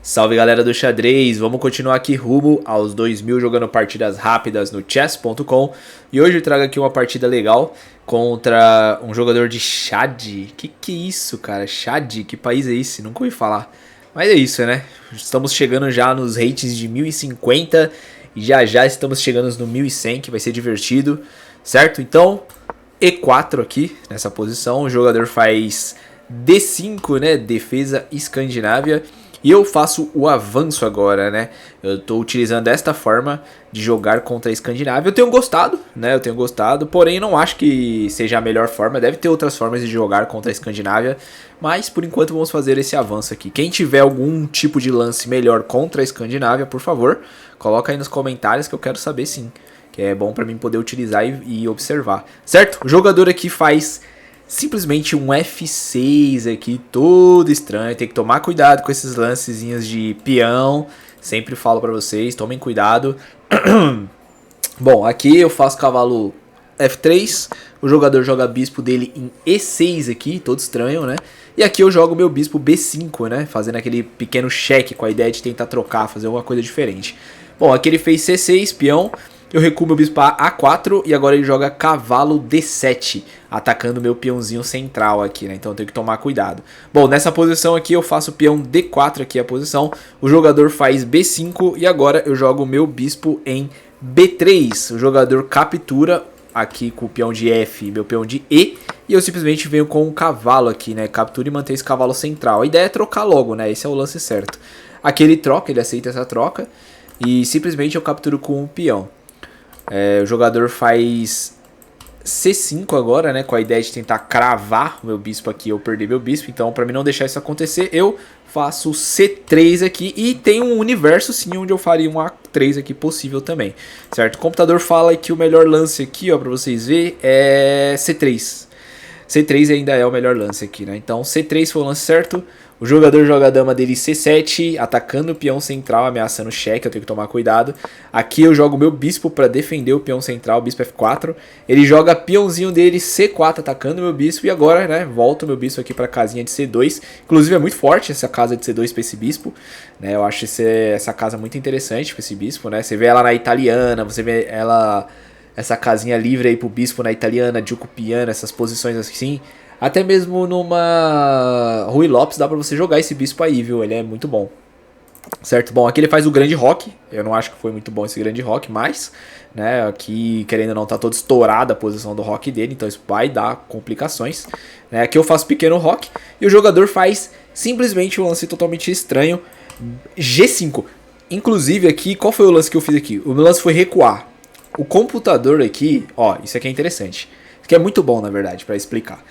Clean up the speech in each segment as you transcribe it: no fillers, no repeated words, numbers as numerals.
Salve galera do xadrez, vamos continuar aqui rumo aos 2000 jogando partidas rápidas no chess.com. E hoje eu trago aqui uma partida legal contra um jogador de Chad. Que é isso, cara? Chad? Que país é esse? Nunca ouvi falar. Mas é isso, né? Estamos chegando já nos rates de 1050 e já estamos chegando no 1100, que vai ser divertido, certo? Então, E4 aqui nessa posição, o jogador faz D5, né? Defesa escandinávia. E eu faço o avanço agora, né? Eu tô utilizando esta forma de jogar contra a Escandinávia. Eu tenho gostado, né? Porém não acho que seja a melhor forma. Deve ter outras formas de jogar contra a Escandinávia. Mas por enquanto vamos fazer esse avanço aqui. Quem tiver algum tipo de lance melhor contra a Escandinávia, por favor, coloca aí nos comentários que eu quero saber sim. Que é bom pra mim poder utilizar e observar. Certo? O jogador aqui faz simplesmente um F6 aqui, todo estranho. Tem que tomar cuidado com esses lancezinhos de peão. Sempre falo pra vocês, tomem cuidado. Bom, aqui eu faço cavalo F3. O jogador joga bispo dele em E6 aqui, todo estranho, né? E aqui eu jogo meu bispo B5, né? Fazendo aquele pequeno cheque com a ideia de tentar trocar, fazer alguma coisa diferente. Bom, aqui ele fez C6, peão. Eu recuo meu bispo a A4 e agora ele joga cavalo D7, atacando meu peãozinho central aqui, né? Então eu tenho que tomar cuidado. Bom, nessa posição aqui eu faço o peão D4 aqui a posição. O jogador faz B5 e agora eu jogo o meu bispo em B3. O jogador captura aqui com o peão de F e meu peão de E. E eu simplesmente venho com o cavalo aqui, né? Captura e mantém esse cavalo central. A ideia é trocar logo, né? Esse é o lance certo. Aqui ele troca, ele aceita essa troca. E simplesmente eu capturo com o peão. O jogador faz C5 agora, né? Com a ideia de tentar cravar o meu bispo aqui, eu perder meu bispo. Então, para mim não deixar isso acontecer, eu faço C3 aqui. E tem um universo, sim, onde eu faria um A3 aqui possível também, certo? O computador fala que o melhor lance aqui, ó, para vocês verem, é C3. C3 ainda é o melhor lance aqui, né? Então, C3 foi o lance certo. O jogador joga a dama dele C7, atacando o peão central, ameaçando o cheque, eu tenho que tomar cuidado. Aqui eu jogo o meu bispo para defender o peão central, o bispo F4. Ele joga peãozinho dele C4, atacando o meu bispo. E agora, né, volto o meu bispo aqui para a casinha de C2. Inclusive é muito forte essa casa de C2 para esse bispo, né? Eu acho essa casa muito interessante para esse bispo, né? Você vê ela na italiana, você vê ela, essa casinha livre aí pro bispo na italiana, Duco Piano, essas posições assim. Até mesmo numa Rui Lopes dá pra você jogar esse bispo aí, viu? Ele é muito bom. Certo? Bom, aqui ele faz o grande rock. Eu não acho que foi muito bom esse grande rock, mas, né, aqui, querendo ou não, tá toda estourada a posição do rock dele, então isso vai dar complicações. Né? Aqui eu faço pequeno rock e o jogador faz simplesmente um lance totalmente estranho, G5. Inclusive aqui, qual foi o lance que eu fiz aqui? O meu lance foi recuar. O computador aqui, ó, isso aqui é interessante. Isso aqui é muito bom, na verdade, pra explicar.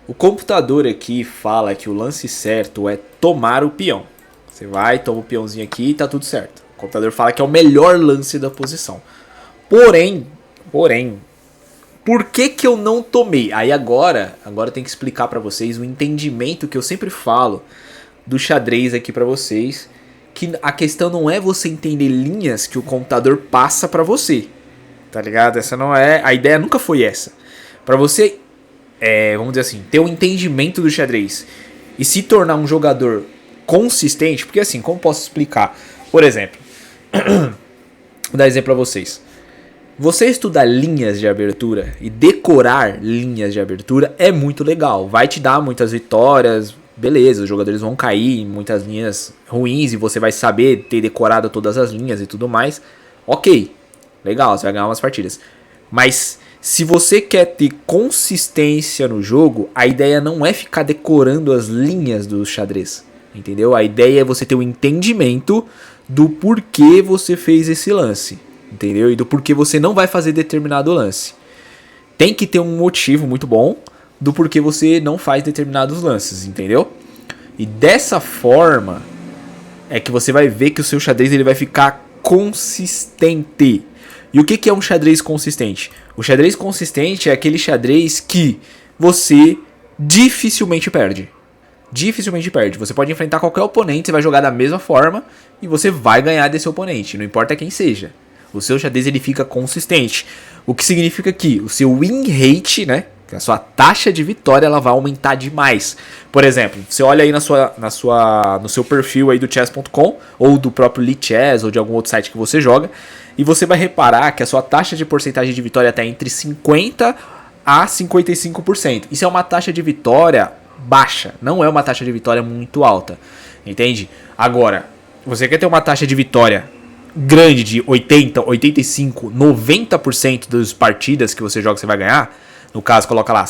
O computador aqui fala que o lance certo é tomar o peão. Você vai, toma o peãozinho aqui e tá tudo certo. O computador fala que é o melhor lance da posição. Porém, por que eu não tomei? Aí agora eu tenho que explicar pra vocês o entendimento que eu sempre falo do xadrez aqui pra vocês. Que a questão não é você entender linhas que o computador passa pra você. Tá ligado? Essa não é... A ideia nunca foi essa. Pra você... vamos dizer assim, ter um entendimento do xadrez e se tornar um jogador consistente, porque assim, como posso explicar? Por exemplo, vou dar exemplo pra vocês. Você estudar linhas de abertura e decorar linhas de abertura é muito legal, vai te dar muitas vitórias, beleza, os jogadores vão cair em muitas linhas ruins e você vai saber ter decorado todas as linhas e tudo mais, ok, legal, você vai ganhar umas partidas, mas... Se você quer ter consistência no jogo, a ideia não é ficar decorando as linhas do xadrez, entendeu? A ideia é você ter um entendimento do porquê você fez esse lance, entendeu? E do porquê você não vai fazer determinado lance. Tem que ter um motivo muito bom do porquê você não faz determinados lances, entendeu? E dessa forma é que você vai ver que o seu xadrez ele vai ficar consistente. E o que é um xadrez consistente? O xadrez consistente é aquele xadrez que você dificilmente perde. Dificilmente perde. Você pode enfrentar qualquer oponente, você vai jogar da mesma forma e você vai ganhar desse oponente, não importa quem seja. O seu xadrez ele fica consistente. O que significa que o seu win rate, né? A sua taxa de vitória ela vai aumentar demais. Por exemplo, você olha aí no seu perfil aí do chess.com ou do próprio Lichess ou de algum outro site que você joga, e você vai reparar que a sua taxa de porcentagem de vitória está entre 50 a 55%. Isso é uma taxa de vitória baixa, não é uma taxa de vitória muito alta, entende? Agora, você quer ter uma taxa de vitória grande de 80, 85, 90% das partidas que você joga você vai ganhar. No caso, coloca lá,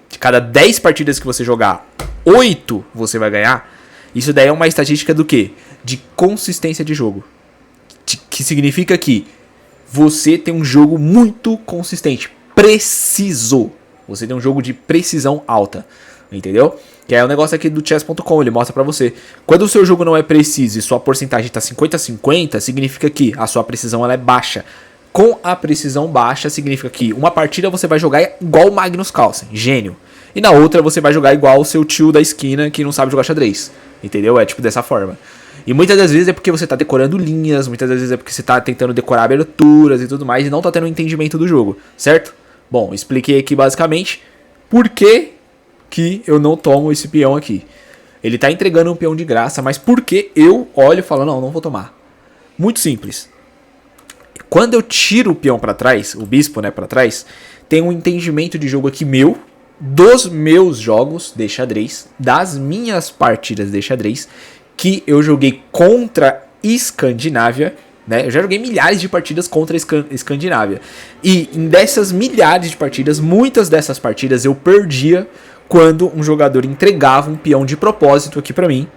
de cada 10 partidas que você jogar, 8 você vai ganhar. Isso daí é uma estatística do quê? De consistência de jogo. Que significa que você tem um jogo muito consistente, preciso. Você tem um jogo de precisão alta, entendeu? Que é o negócio aqui do chess.com, ele mostra pra você. Quando o seu jogo não é preciso e sua porcentagem tá 50-50, significa que a sua precisão ela é baixa. Com a precisão baixa, significa que uma partida você vai jogar igual o Magnus Carlsen, gênio. E na outra você vai jogar igual o seu tio da esquina que não sabe jogar xadrez. Entendeu? É tipo dessa forma. E muitas das vezes é porque você tá decorando linhas, muitas das vezes é porque você tá tentando decorar aberturas e tudo mais e não tá tendo um entendimento do jogo, certo? Bom, expliquei aqui basicamente por que eu não tomo esse peão aqui. Ele tá entregando um peão de graça, mas por que eu olho e falo, não vou tomar? Muito simples. Quando eu tiro o peão para trás, o bispo, né, para trás, tem um entendimento de jogo aqui meu, dos meus jogos de xadrez, das minhas partidas de xadrez, que eu joguei contra Escandinávia, né? Eu já joguei milhares de partidas contra Escandinávia. E dessas milhares de partidas, muitas dessas partidas eu perdia quando um jogador entregava um peão de propósito aqui para mim,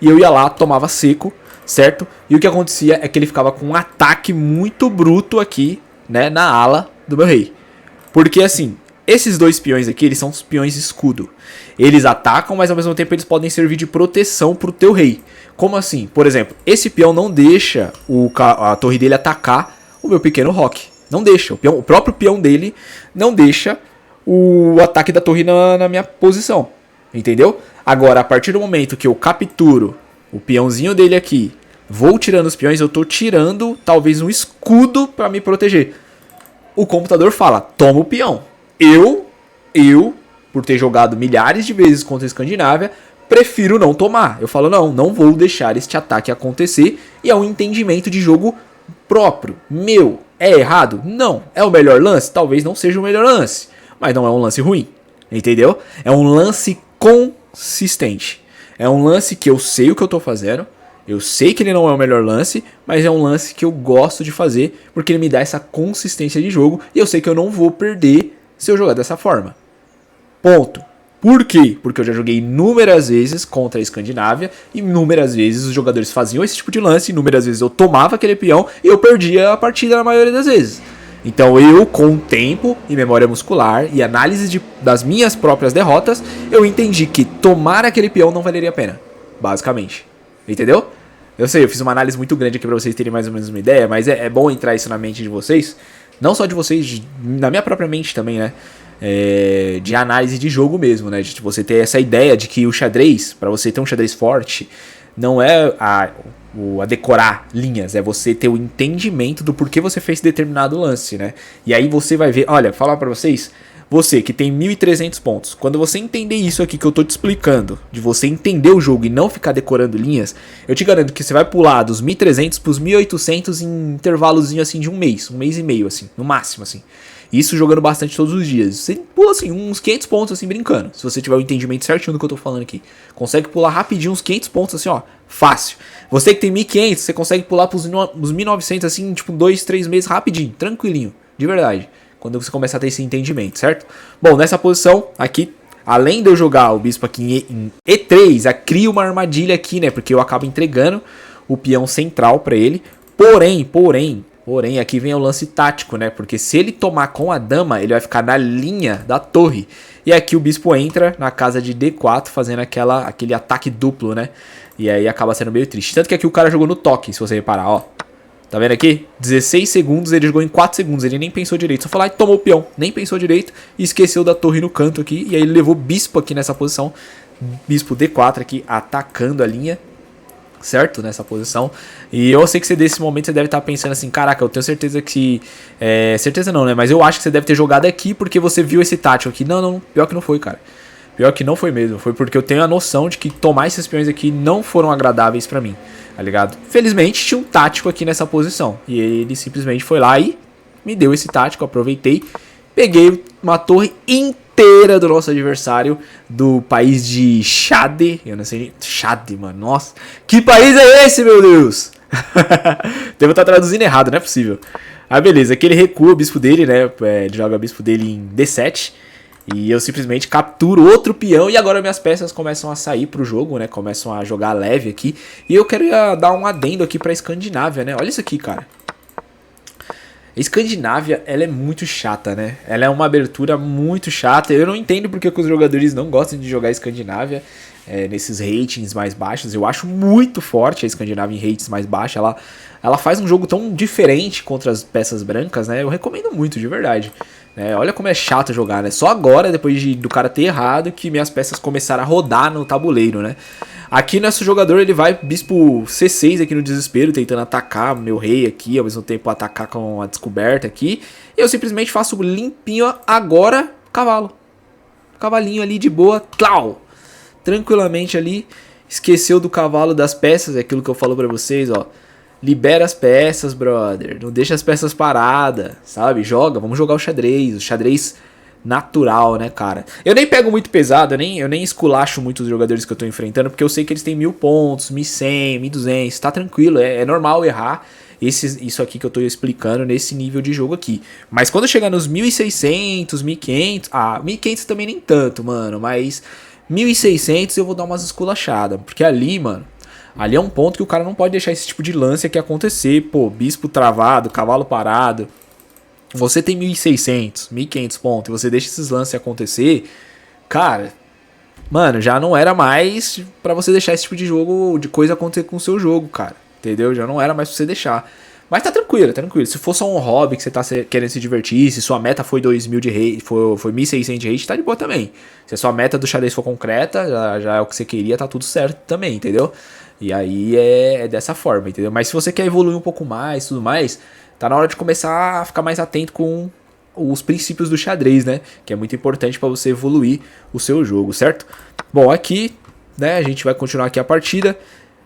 e eu ia lá, tomava seco, certo? E o que acontecia é que ele ficava com um ataque muito bruto aqui, né, na ala do meu rei. Porque assim, esses dois peões aqui, eles são os peões escudo. Eles atacam, mas ao mesmo tempo eles podem servir de proteção pro teu rei. Como assim? Por exemplo, esse peão não deixa a torre dele atacar o meu pequeno roque. Não deixa. O próprio peão dele não deixa o ataque da torre na minha posição. Entendeu? Agora, a partir do momento que eu capturo o peãozinho dele aqui, vou tirando os peões, eu tô tirando talvez um escudo para me proteger. O computador fala, toma o peão. Eu, por ter jogado milhares de vezes contra a Escandinávia, prefiro não tomar. Eu falo, não vou deixar este ataque acontecer. E é um entendimento de jogo próprio, meu. É errado? Não. É o melhor lance? Talvez não seja o melhor lance. Mas não é um lance ruim, entendeu? É um lance consistente. É um lance que eu sei o que eu tô fazendo. Eu sei que ele não é o melhor lance, mas é um lance que eu gosto de fazer, porque ele me dá essa consistência de jogo, e eu sei que eu não vou perder se eu jogar dessa forma. Ponto. Por quê? Porque eu já joguei inúmeras vezes contra a Escandinávia, e inúmeras vezes os jogadores faziam esse tipo de lance, inúmeras vezes eu tomava aquele peão, e eu perdia a partida na maioria das vezes. Então eu, com tempo e memória muscular e análise das minhas próprias derrotas, eu entendi que tomar aquele peão não valeria a pena, basicamente. Entendeu? Eu sei, eu fiz uma análise muito grande aqui pra vocês terem mais ou menos uma ideia, mas é bom entrar isso na mente de vocês, não só de vocês, na minha própria mente também, né? De análise de jogo mesmo, né? De você ter essa ideia de que o xadrez, pra você ter um xadrez forte, não é a decorar linhas, é você ter o entendimento do porquê você fez determinado lance, né? E aí você vai ver, olha, falar pra vocês, você que tem 1.300 pontos, quando você entender isso aqui que eu tô te explicando, de você entender o jogo e não ficar decorando linhas, eu te garanto que você vai pular dos 1.300 pros 1.800 em intervalozinho assim de um mês e meio assim, no máximo assim. Isso jogando bastante todos os dias. Você pula assim uns 500 pontos assim brincando, se você tiver o entendimento certinho do que eu tô falando aqui. Consegue pular rapidinho uns 500 pontos assim, ó, fácil. Você que tem 1.500, você consegue pular pros 1.900 assim, tipo 2, 3 meses rapidinho, tranquilinho, de verdade. Quando você começar a ter esse entendimento, certo? Bom, nessa posição aqui, além de eu jogar o bispo aqui em E3, cria uma armadilha aqui, né? Porque eu acabo entregando o peão central pra ele. Porém, aqui vem o lance tático, né? Porque se ele tomar com a dama, ele vai ficar na linha da torre. E aqui o bispo entra na casa de D4, fazendo aquele ataque duplo, né? E aí acaba sendo meio triste. Tanto que aqui o cara jogou no toque, se você reparar, ó. Tá vendo aqui? 16 segundos, ele jogou em 4 segundos, ele nem pensou direito, só foi lá e tomou o peão, nem pensou direito e esqueceu da torre no canto aqui, e aí ele levou bispo aqui nessa posição, bispo D4 aqui, atacando a linha, certo? Nessa posição. E eu sei que você, desse momento, você deve estar pensando assim, caraca, eu tenho certeza que... certeza não, né? Mas eu acho que você deve ter jogado aqui porque você viu esse tático aqui. Não, não, pior que não foi, cara. Pior que não foi mesmo. Foi porque eu tenho a noção de que tomar esses peões aqui não foram agradáveis pra mim, tá ligado? Felizmente tinha um tático aqui nessa posição. E ele simplesmente foi lá e me deu esse tático, aproveitei. Peguei uma torre inteira do nosso adversário do país de Chade. Eu não sei nem... Chade, mano. Nossa. Que país é esse, meu Deus? Devo estar traduzindo errado, não é possível. Ah, beleza. Aqui ele recua o bispo dele, né? Ele joga o bispo dele em D7. E eu simplesmente capturo outro peão. E agora minhas peças começam a sair pro jogo, né? Começam a jogar leve aqui. E eu quero dar um adendo aqui pra Escandinávia, né? Olha isso aqui, cara. Escandinávia, ela é muito chata, né? Ela é uma abertura muito chata. Eu não entendo porque que os jogadores não gostam de jogar Escandinávia nesses ratings mais baixos. Eu acho muito forte a Escandinávia em ratings mais baixos. Ela faz um jogo tão diferente contra as peças brancas, né? Eu recomendo muito, de verdade. Olha como é chato jogar, né? Só agora, depois do cara ter errado, que minhas peças começaram a rodar no tabuleiro, né? Aqui nosso jogador, ele vai bispo C6 aqui no desespero, tentando atacar meu rei aqui, ao mesmo tempo atacar com a descoberta aqui. E eu simplesmente faço limpinho agora, cavalo. Cavalinho ali de boa, tlau! Tranquilamente ali, esqueceu do cavalo, das peças, é aquilo que eu falo pra vocês, ó. Libera as peças, brother, não deixa as peças paradas, sabe? Joga, vamos jogar o xadrez natural, né, cara? Eu nem pego muito pesado, eu nem esculacho muito os jogadores que eu tô enfrentando, porque eu sei que eles têm 1000 pontos, 1100, 1200, tá tranquilo, é normal errar isso aqui que eu tô explicando nesse nível de jogo aqui. Mas quando chegar nos 1600, 1500, 1500 também nem tanto, mano, mas 1600 eu vou dar umas esculachadas, porque ali, mano, ali é um ponto que o cara não pode deixar esse tipo de lance aqui acontecer, pô, bispo travado, cavalo parado. Você tem 1600, 1500 pontos e você deixa esses lances acontecer, cara, mano, já não era mais pra você deixar esse tipo de jogo, de coisa acontecer com o seu jogo, cara, entendeu? Já não era mais pra você deixar. Mas tá tranquilo, tá tranquilo. Se for só um hobby que você tá querendo se divertir, se sua meta foi 2000 de rate, foi 1600 de rate, tá de boa também. Se a sua meta do xadrez for concreta, já é o que você queria, tá tudo certo também, entendeu? E aí é dessa forma, entendeu? Mas se você quer evoluir um pouco mais, tudo mais, tá na hora de começar a ficar mais atento com os princípios do xadrez, né? Que é muito importante para você evoluir o seu jogo, certo? Bom, aqui, né, a gente vai continuar aqui a partida.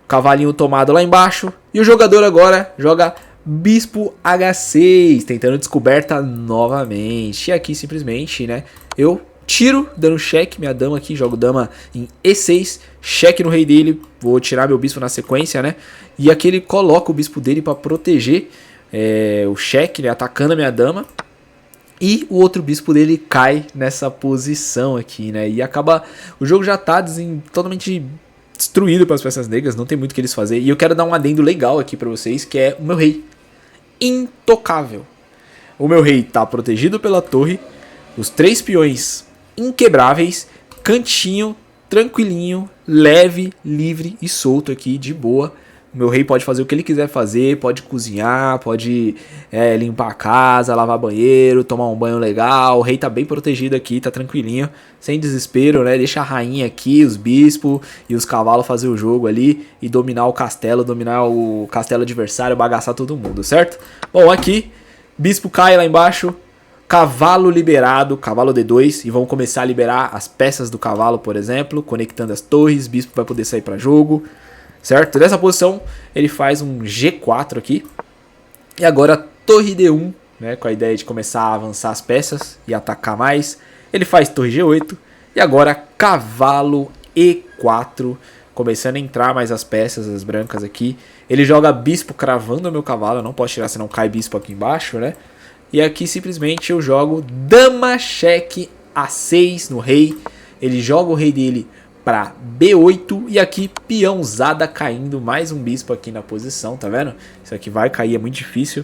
Cavalinho tomado lá embaixo. E o jogador agora joga bispo H6, tentando descoberta novamente. E aqui simplesmente, né, eu tiro, dando cheque, minha dama aqui, jogo dama em E6, cheque no rei dele, vou tirar meu bispo na sequência, né? E aqui ele coloca o bispo dele para proteger o cheque, né, atacando a minha dama. E o outro bispo dele cai nessa posição aqui, né? E acaba... O jogo já tá totalmente destruído para as peças negras, não tem muito o que eles fazerem. E eu quero dar um adendo legal aqui para vocês, que é o meu rei. Intocável. O meu rei tá protegido pela torre, os 3 peões inquebráveis, cantinho, tranquilinho, leve, livre e solto aqui, de boa. O meu rei pode fazer o que ele quiser fazer, pode cozinhar, pode limpar a casa, lavar banheiro, tomar um banho legal. O rei tá bem protegido aqui, tá tranquilinho, sem desespero, né? Deixa a rainha aqui, os bispos e os cavalos fazer o jogo ali e dominar o castelo adversário, bagaçar todo mundo, certo? Bom, aqui, bispo cai lá embaixo, cavalo liberado, cavalo D2, e vamos começar a liberar as peças do cavalo, por exemplo, conectando as torres, bispo vai poder sair para jogo. Certo? Nessa posição ele faz um G4 aqui. E agora torre D1, né, com a ideia de começar a avançar as peças e atacar mais. Ele faz torre G8. E agora cavalo E4, começando a entrar mais as peças, as brancas aqui. Ele joga bispo cravando o meu cavalo. Eu não posso tirar, senão cai bispo aqui embaixo, né? E aqui simplesmente eu jogo dama cheque A6 no rei. Ele joga o rei dele para B8 e aqui peãozada caindo, mais um bispo aqui na posição, tá vendo? Isso aqui vai cair, é muito difícil.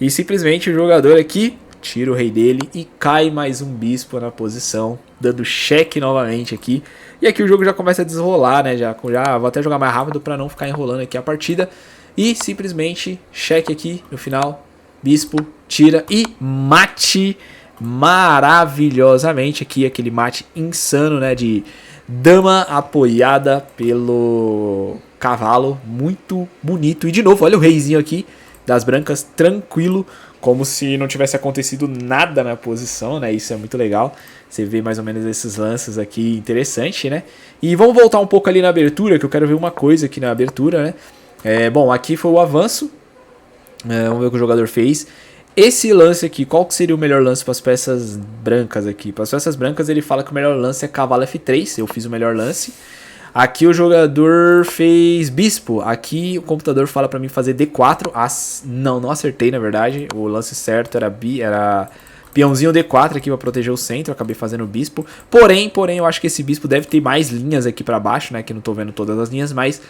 E simplesmente o jogador aqui tira o rei dele e cai mais um bispo na posição, dando cheque novamente aqui. E aqui o jogo já começa a desrolar, né? Já vou até jogar mais rápido para não ficar enrolando aqui a partida. E simplesmente cheque aqui no final, bispo tira e mate maravilhosamente aqui, aquele mate insano, né, de dama apoiada pelo cavalo, muito bonito. E de novo, olha o reizinho aqui das brancas, tranquilo, como se não tivesse acontecido nada na posição, né? Isso é muito legal. Você vê mais ou menos esses lances aqui, interessante, né? E vamos voltar um pouco ali na abertura, que eu quero ver uma coisa aqui na abertura, né? Bom, aqui foi o avanço. Vamos ver o que o jogador fez. Esse lance aqui, qual que seria o melhor lance para as peças brancas aqui? Para as peças brancas ele fala que o melhor lance é cavalo F3, eu fiz o melhor lance. Aqui o jogador fez bispo, aqui o computador fala para mim fazer D4, não acertei na verdade, o lance certo era peãozinho D4 aqui para proteger o centro, eu acabei fazendo bispo. Porém, eu acho que esse bispo deve ter mais linhas aqui para baixo, né, que não tô vendo todas as linhas, mas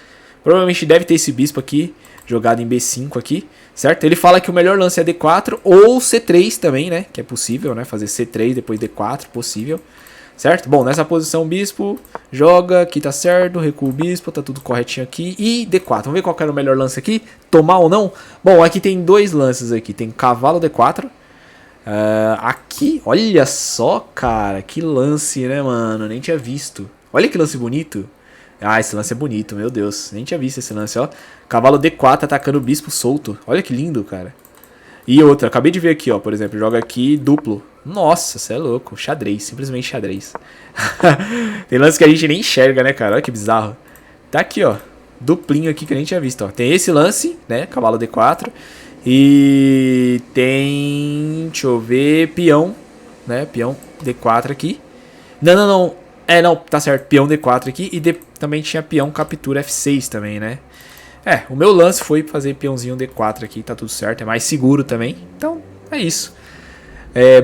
provavelmente deve ter esse bispo aqui, jogado em B5 aqui, certo? Ele fala que o melhor lance é D4 ou C3 também, né? Que é possível, né? Fazer C3, depois D4, possível, certo? Bom, nessa posição o bispo joga, aqui tá certo, recua o bispo, tá tudo corretinho aqui. E D4, vamos ver qual que era o melhor lance aqui? Tomar ou não? Bom, aqui tem dois lances aqui, tem cavalo D4. Aqui, olha só, cara, que lance, né, mano? Nem tinha visto. Olha que lance bonito. Ah, esse lance é bonito, meu Deus. Nem tinha visto esse lance, ó. Cavalo D4 atacando o bispo solto. Olha que lindo, cara. E outra, acabei de ver aqui, ó. Por exemplo, joga aqui duplo. Nossa, você é louco. Xadrez, simplesmente xadrez. Tem lance que a gente nem enxerga, né, cara? Olha que bizarro. Tá aqui, ó. Duplinho aqui que a gente tinha visto, ó. Tem esse lance, né? Cavalo D4. E tem... deixa eu ver... peão, né? Peão D4 aqui. Não. Não, tá certo. Peão D4 aqui. E também tinha peão captura F6 também, né? O meu lance foi fazer peãozinho D4 aqui. Tá tudo certo. É mais seguro também. Então, é isso.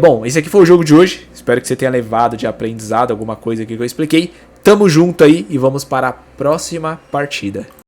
Bom, esse aqui foi o jogo de hoje. Espero que você tenha levado de aprendizado alguma coisa aqui que eu expliquei. Tamo junto aí e vamos para a próxima partida.